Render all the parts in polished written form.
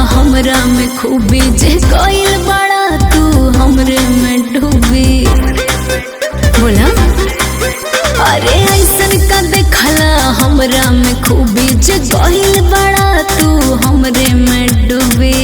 हमरा में खूबी जे कोइल बड़ा तू हमरे में डूबी बोला। अरे ऐसन का देखला हमरा में खूबी जे कोइल बड़ा तू हमरे में डूबी।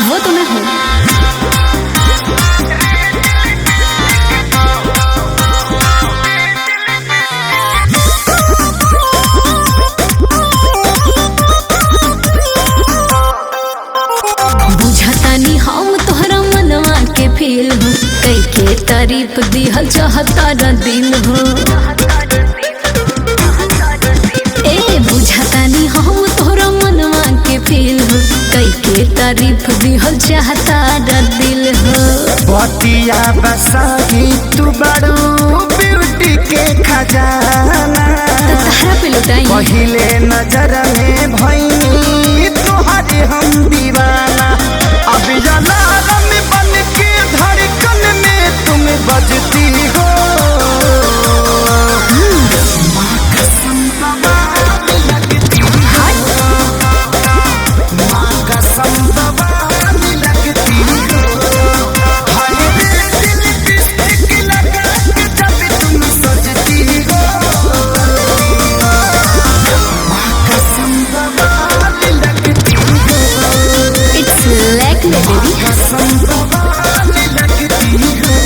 वो तो मैं हूँ। बुझतानी हम तोहरा मनवा के फील हो, कई के तारीफ दिहल चाहता दिल हो। ए बुझतानी हम तोहरा मनवा के फील हो, कई के तारीफ दिहल चाहता दिल हो। बतिया बसाही तू बड़ू ब्यूटी के खजाना, तहरा पे लुटाई पहिले नजर में भइनी तोहरे हम दीवाना। अब अलार्म बन के धड़कन में तुम बजती हो। माँ कसम बवाल लगती हो, माँ कसम बवाल लगती हो। हाय रे दिल लिपस्टिक लगा के जब तुम सजती हो। माँ कसम बवाल लगती हो। It's like me baby. कसम बवाल लगती हो।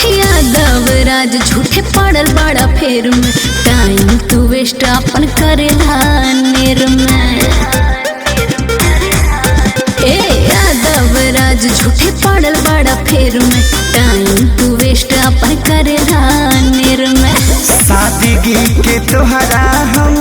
यादव राज झूठे पड़ल बड़ा फेर में, टाइम तू वेस्ट अपन करेला नेर में। ए यादव राज झूठे पड़ल बड़ा फेर में, टाइम तू वेस्ट अपन करेला नेर में। सादगी के तोहरा हम